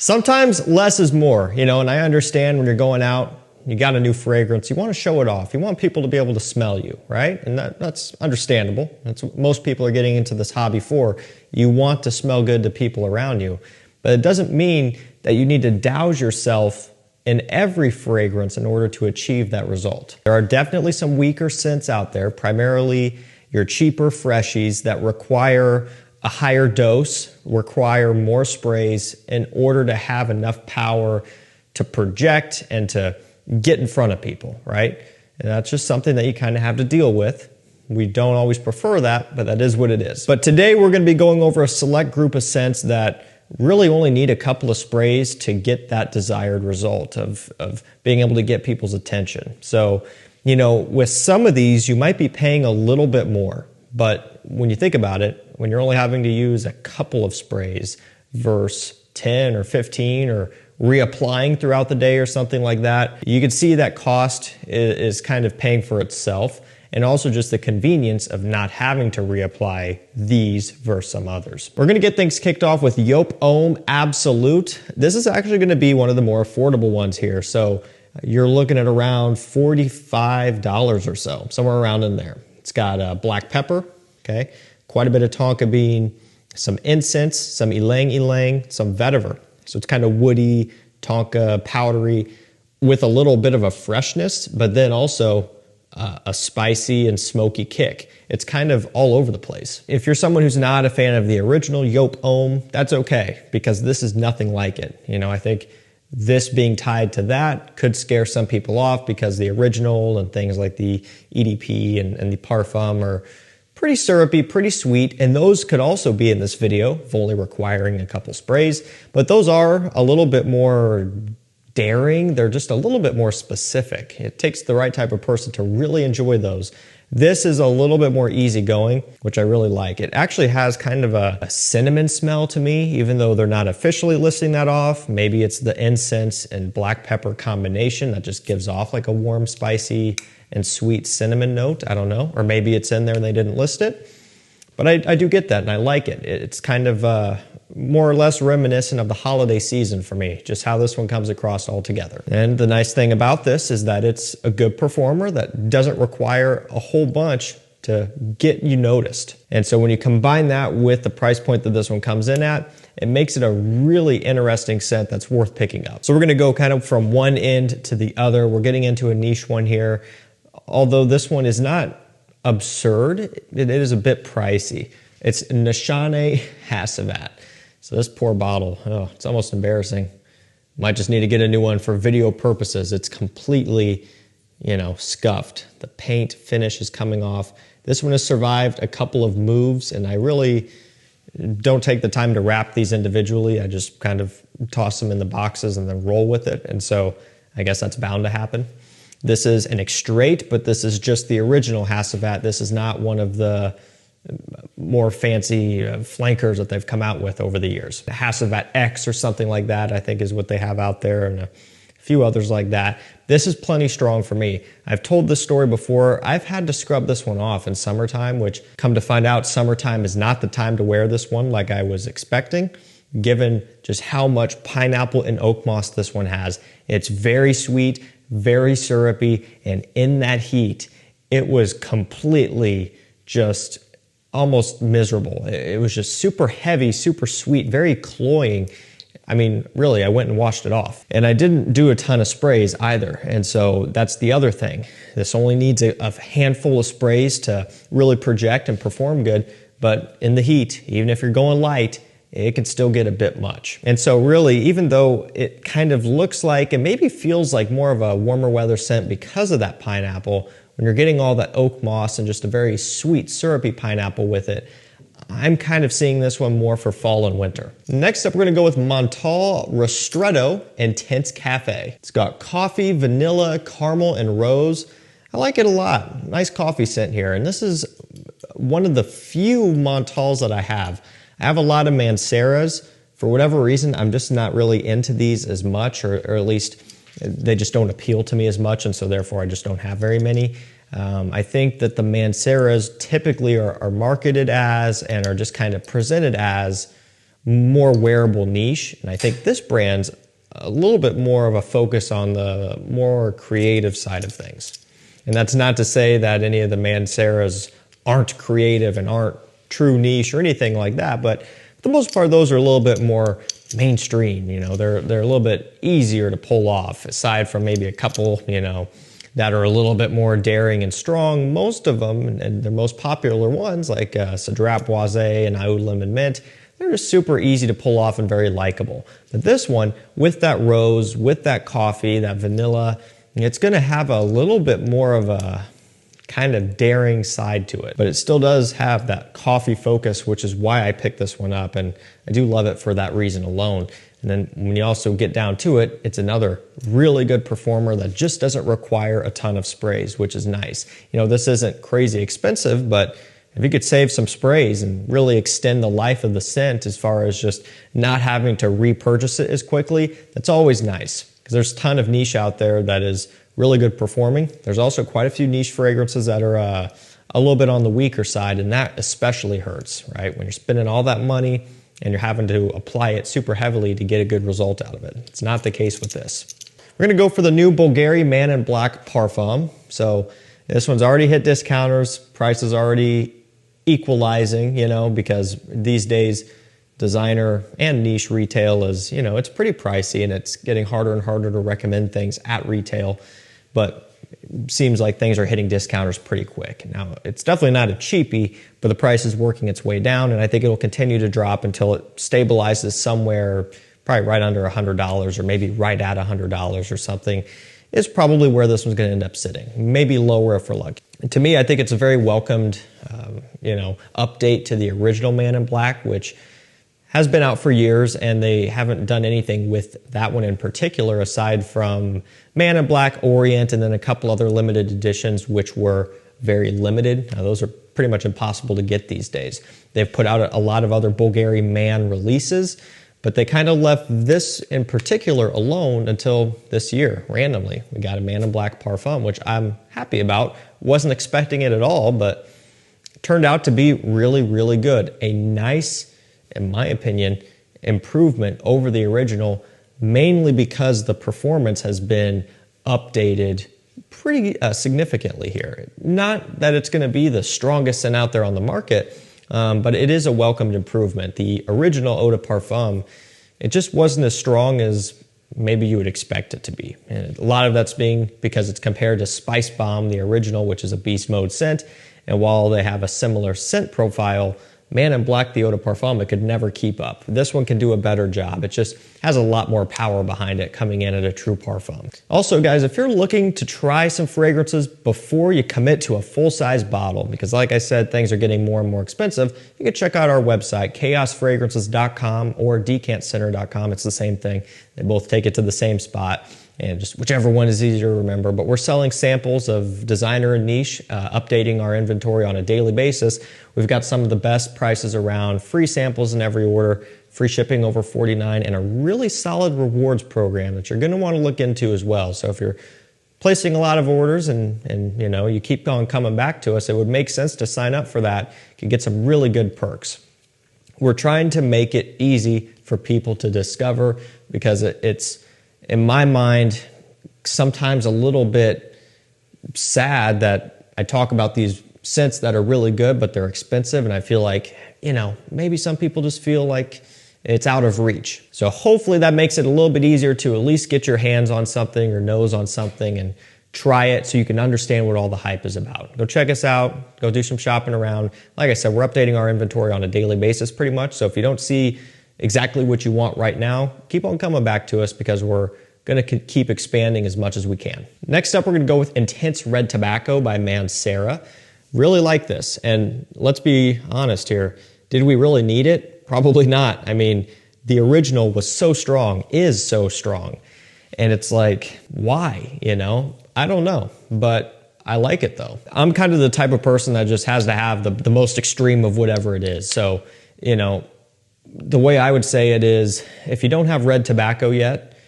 Sometimes less is more, you know, and I understand when you're going out, you got a new fragrance, you want to show it off. You want people to be able to smell you, right? And that's understandable. That's what most people are getting into this hobby for. You want to smell good to people around you. But it doesn't mean that you need to douse yourself in every fragrance in order to achieve that result. There are definitely some weaker scents out there, primarily your cheaper freshies that require a higher dose, require more sprays in order to have enough power to project and to get in front of people, right? And that's just something that you kind of have to deal with. We don't always prefer that, but that is what it is. But today we're going to be going over a select group of scents that really only need a couple of sprays to get that desired result of being able to get people's attention. So, you know, with some of these, you might be paying a little bit more, but when you think about it, when you're only having to use a couple of sprays versus 10 or 15 or reapplying throughout the day or something like that, you can see that cost is kind of paying for itself, and also just the convenience of not having to reapply these versus some others. We're gonna get things kicked off with Joop Homme Absolute. This is actually gonna be one of the more affordable ones here. So you're looking at around $45 or so, somewhere around in there. It's got black pepper, okay? Quite a bit of tonka bean, some incense, some ylang ylang, some vetiver. So it's kind of woody, tonka, powdery, with a little bit of a freshness, but then also a spicy and smoky kick. It's kind of all over the place. If you're someone who's not a fan of the original Joop Homme, that's okay, because this is nothing like it. You know, I think this being tied to that could scare some people off because the original and things like the EDP and the Parfum are pretty syrupy, pretty sweet, and those could also be in this video, only requiring a couple sprays, but those are a little bit more daring. They're just a little bit more specific. It takes the right type of person to really enjoy those. This is a little bit more easygoing, which I really like. It actually has kind of a cinnamon smell to me, even though they're not officially listing that off. Maybe it's the incense and black pepper combination that just gives off like a warm, spicy, and sweet cinnamon note. I don't know. Or maybe it's in there and they didn't list it. But I do get that and I like it. It's kind of more or less reminiscent of the holiday season for me, just how this one comes across altogether. And the nice thing about this is that it's a good performer that doesn't require a whole bunch to get you noticed. And so when you combine that with the price point that this one comes in at, it makes it a really interesting scent that's worth picking up. So we're gonna go kind of from one end to the other. We're getting into a niche one here. Although this one is not absurd, it is a bit pricey. It's Nishane Hacivat. So this poor bottle, oh, it's almost embarrassing. Might just need to get a new one for video purposes. It's completely, you know, scuffed. The paint finish is coming off. This one has survived a couple of moves, and I really don't take the time to wrap these individually. I just kind of toss them in the boxes and then roll with it. And so I guess that's bound to happen. This is an extrait, but this is just the original Hacivat. This is not one of the more fancy flankers that they've come out with over the years. The Hacivat X or something like that, I think, is what they have out there, and a few others like that. This is plenty strong for me. I've told this story before. I've had to scrub this one off in summertime, which, come to find out, summertime is not the time to wear this one like I was expecting, given just how much pineapple and oak moss this one has. It's very sweet, very syrupy, and in that heat, it was completely just almost miserable. It was just super heavy, super sweet, very cloying. I mean, really, I went and washed it off. And I didn't do a ton of sprays either. And so that's the other thing. This only needs a handful of sprays to really project and perform good. But in the heat, even if you're going light, it can still get a bit much. And so really, even though it kind of looks like and maybe feels like more of a warmer weather scent because of that pineapple, when you're getting all that oak moss and just a very sweet, syrupy pineapple with it, I'm kind of seeing this one more for fall and winter. Next up, we're gonna go with Montale Intense Cafe. It's got coffee, vanilla, caramel, and rose. I like it a lot. Nice coffee scent here. And this is one of the few Montales that I have. I have a lot of Manceras. For whatever reason, I'm just not really into these as much, or at least they just don't appeal to me as much, and so therefore I just don't have very many. I think that the Manceras typically are marketed as and are just kind of presented as more wearable niche. And I think this brand's a little bit more of a focus on the more creative side of things. And that's not to say that any of the Manceras aren't creative and aren't true niche or anything like that, but for the most part, those are a little bit more mainstream. You know, they're a little bit easier to pull off, aside from maybe a couple, you know, that are a little bit more daring and strong. Most of them, and their most popular ones, like Cedrat Boisé and Oud Lemon Mint, they're just super easy to pull off and very likable. But this one, with that rose, with that coffee, that vanilla, it's going to have a little bit more of a kind of daring side to it. But it still does have that coffee focus, which is why I picked this one up. And I do love it for that reason alone. And then when you also get down to it, it's another really good performer that just doesn't require a ton of sprays, which is nice. You know, this isn't crazy expensive, but if you could save some sprays and really extend the life of the scent as far as just not having to repurchase it as quickly, that's always nice, because there's a ton of niche out there that is really good performing. There's also quite a few niche fragrances that are a little bit on the weaker side, and that especially hurts, right? When you're spending all that money and you're having to apply it super heavily to get a good result out of it. It's not the case with this. We're gonna go for the new Bvlgari Man in Black Parfum. So this one's already hit discounters, price is already equalizing, you know, because these days designer and niche retail is, you know, it's pretty pricey, and it's getting harder and harder to recommend things at retail, but it seems like things are hitting discounters pretty quick. Now, it's definitely not a cheapie, but the price is working its way down, and I think it'll continue to drop until it stabilizes somewhere probably right under $100, or maybe right at $100 or something, is probably where this one's going to end up sitting. Maybe lower if we're lucky. And to me, I think it's a very welcomed, you know, update to the original Man in Black, which has been out for years, and they haven't done anything with that one in particular, aside from Man in Black, Orient, and then a couple other limited editions, which were very limited. Now, those are pretty much impossible to get these days. They've put out a lot of other Bvlgari Man releases, but they kind of left this in particular alone until this year, randomly. We got a Man in Black Parfum, which I'm happy about. Wasn't expecting it at all, but turned out to be really, really good. A nice, in my opinion, improvement over the original, mainly because the performance has been updated pretty significantly here. Not that it's going to be the strongest scent out there on the market, but it is a welcomed improvement. The original Eau de Parfum, it just wasn't as strong as maybe you would expect it to be. And a lot of that's being because it's compared to Spice Bomb, the original, which is a beast mode scent. And while they have a similar scent profile, Man in Black, the Eau de Parfum, it could never keep up. This one can do a better job. It just has a lot more power behind it coming in at a true parfum. Also, guys, if you're looking to try some fragrances before you commit to a full-size bottle, because like I said, things are getting more and more expensive, you can check out our website, chaosfragrances.com or decantcenter.com. It's the same thing. They both take it to the same spot, and just whichever one is easier to remember. But we're selling samples of designer and niche, updating our inventory on a daily basis. We've got some of the best prices around, free samples in every order, free shipping over $49, and a really solid rewards program that you're going to want to look into as well. So if you're placing a lot of orders and you know, you keep on coming back to us, it would make sense to sign up for that. You can get some really good perks. We're trying to make it easy for people to discover, because it's, in my mind, sometimes a little bit sad that I talk about these scents that are really good, but they're expensive. And I feel like, you know, maybe some people just feel like it's out of reach. So hopefully that makes it a little bit easier to at least get your hands on something or nose on something and try it so you can understand what all the hype is about. Go check us out, go do some shopping around. Like I said, we're updating our inventory on a daily basis pretty much. So if you don't see exactly what you want right now, keep on coming back to us, because we're going to keep expanding as much as we can. Next up, we're going to go with Intense Red Tobacco by Mancera. Really like this. And let's be honest here. Did we really need it? Probably not. I mean, the original was so strong, is so strong. And it's like, why? You know, I don't know, but I like it though. I'm kind of the type of person that just has to have the most extreme of whatever it is. So, you know, the way I would say it is, if you don't have red tobacco yet,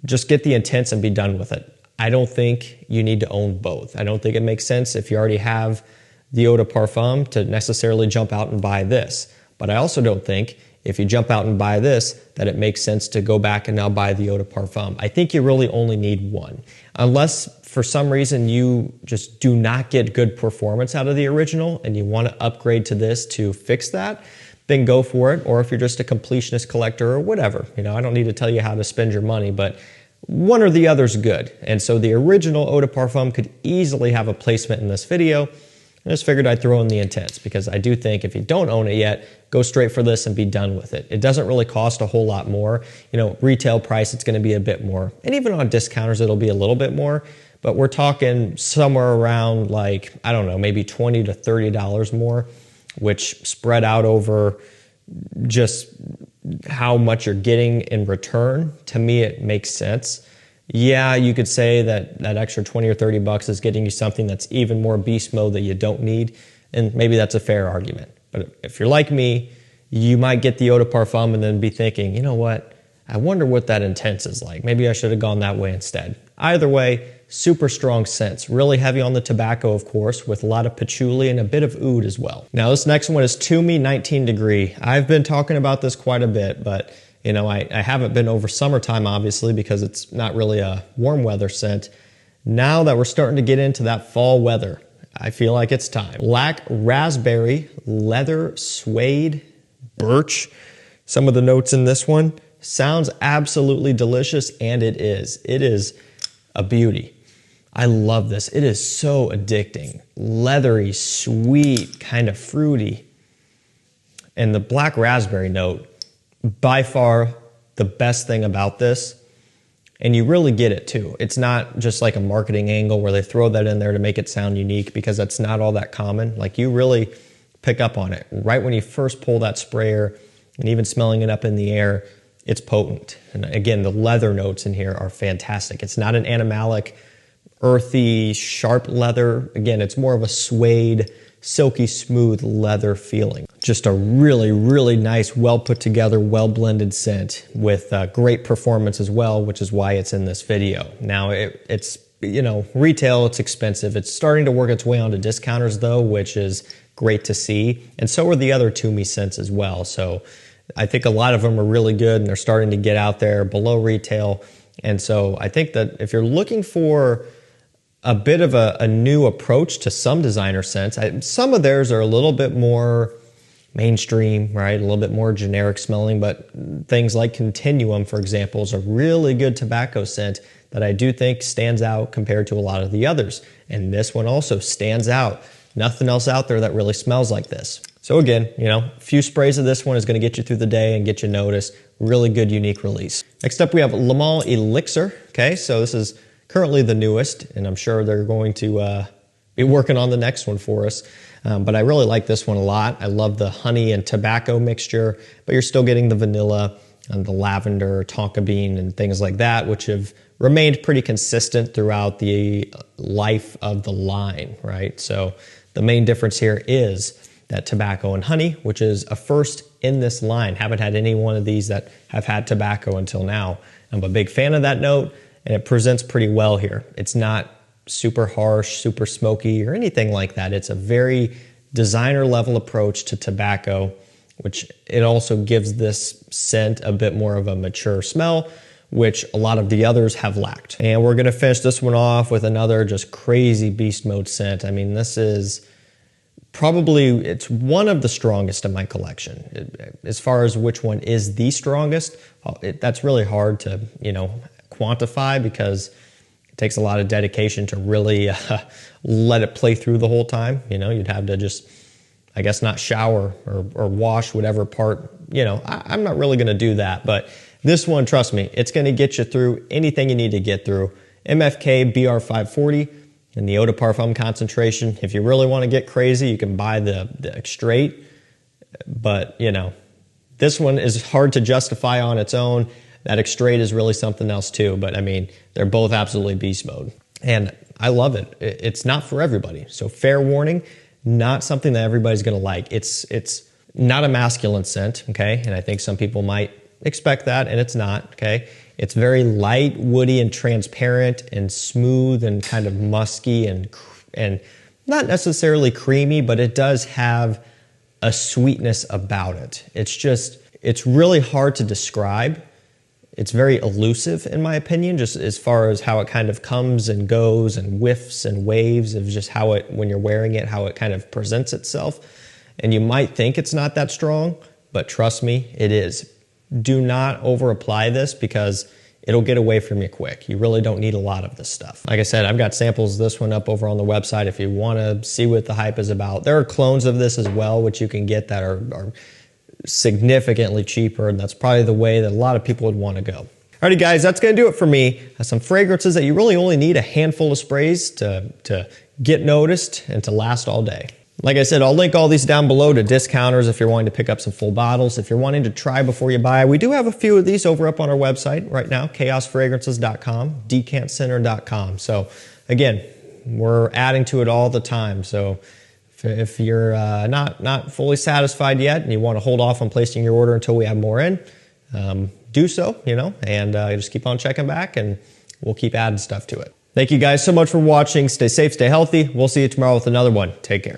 just get the Intense and be done with it. I don't think you need to own both. I don't think it makes sense if you already have the Eau de Parfum to necessarily jump out and buy this. But I also don't think if you jump out and buy this, that it makes sense to go back and now buy the Eau de Parfum. I think you really only need one. Unless for some reason you just do not get good performance out of the original and you want to upgrade to this to fix that, then go for it. Or if you're just a completionist collector or whatever, I don't need to tell you how to spend your money, but one or the other is good. And so the original Eau de Parfum could easily have a placement in this video. I just figured I'd throw in the Intense because I do think if you don't own it yet, go straight for this and be done with it. It doesn't really cost a whole lot more. Retail price, it's going to be a bit more. And even on discounters, it'll be a little bit more. But we're talking somewhere around maybe $20 to $30 more, which spread out over just how much you're getting in return, to me it makes sense. Yeah, you could say that extra 20 or 30 bucks is getting you something that's even more beast mode that you don't need, and maybe that's a fair argument. But if you're like me, you might get the Eau de Parfum and then be thinking, you know what, I wonder what that Intense is like. Maybe I should have gone that way instead. Either way, super strong scents. Really heavy on the tobacco, of course, with a lot of patchouli and a bit of oud as well. Now, this next one is Tumi 19 Degree. I've been talking about this quite a bit, but I haven't been over summertime, obviously, because it's not really a warm weather scent. Now that we're starting to get into that fall weather, I feel like it's time. Black raspberry, leather, suede, birch. Some of the notes in this one sounds absolutely delicious, and it is. It is a beauty. I love this. It is so addicting. Leathery, sweet, kind of fruity. And the black raspberry note, by far the best thing about this. And you really get it too. It's not just like a marketing angle where they throw that in there to make it sound unique, because that's not all that common. Like, you really pick up on it. Right when you first pull that sprayer and even smelling it up in the air, it's potent. And again, the leather notes in here are fantastic. It's not an animalic, earthy, sharp leather. Again, it's more of a suede, silky smooth leather feeling. Just a really, really nice, well put together, well blended scent with great performance as well, which is why it's in this video. Now, it's retail, it's expensive. It's starting to work its way onto discounters though, which is great to see. And so are the other Tumi scents as well. So I think a lot of them are really good and they're starting to get out there below retail. And so I think that if you're looking for a bit of a new approach to some designer scents, some of theirs are a little bit more mainstream, right? A little bit more generic smelling, but things like Continuum, for example, is a really good tobacco scent that I do think stands out compared to a lot of the others. And this one also stands out. Nothing else out there that really smells like this. So again, a few sprays of this one is going to get you through the day and get you noticed. Really good, unique release. Next up, we have Le Male Elixir. Okay, so this is currently the newest, and I'm sure they're going to be working on the next one for us. But I really like this one a lot. I love the honey and tobacco mixture, but you're still getting the vanilla and the lavender, tonka bean, and things like that, which have remained pretty consistent throughout the life of the line, right? So the main difference here is that tobacco and honey, which is a first in this line. Haven't had any one of these that have had tobacco until now. I'm a big fan of that note, and it presents pretty well here. It's not super harsh, super smoky, or anything like that. It's a very designer level approach to tobacco, which it also gives this scent a bit more of a mature smell, which a lot of the others have lacked. And we're gonna finish this one off with another just crazy beast mode scent. I mean, this is probably, it's one of the strongest in my collection. As far as which one is the strongest, that's really hard to, quantify, because it takes a lot of dedication to really let it play through the whole time. You'd have to just, I guess, not shower or wash whatever part, I'm not really gonna do that. But this one, trust me, it's gonna get you through anything you need to get through. MFK BR540 and the Eau de Parfum concentration. If you really want to get crazy, you can buy the Extrait. But, this one is hard to justify on its own. That Extrait is really something else too. But I mean, they're both absolutely beast mode. And I love it. It's not for everybody. So fair warning, not something that everybody's going to like. It's not a masculine scent, okay? And I think some people might expect that, and it's not, okay? It's very light, woody, and transparent, and smooth, and kind of musky, and not necessarily creamy, but it does have a sweetness about it. It's It's really hard to describe. It's very elusive in my opinion, just as far as how it kind of comes and goes and whiffs and waves of just how it, when you're wearing it, how it kind of presents itself. And you might think it's not that strong, but trust me, it is. Do not over apply this because it'll get away from you quick. You really don't need a lot of this stuff. Like I said, I've got samples of this one up over on the website if you want to see what the hype is about. There are clones of this as well, which you can get that are significantly cheaper, and that's probably the way that a lot of people would want to go. Alrighty guys, that's going to do it for me. Some fragrances that you really only need a handful of sprays to get noticed and to last all day. Like I said, I'll link all these down below to discounters if you're wanting to pick up some full bottles. If you're wanting to try before you buy, we do have a few of these over up on our website right now, chaosfragrances.com, decantcenter.com. So again, we're adding to it all the time. So if you're not fully satisfied yet and you want to hold off on placing your order until we have more in, do so, and just keep on checking back and we'll keep adding stuff to it. Thank you guys so much for watching. Stay safe, stay healthy. We'll see you tomorrow with another one. Take care.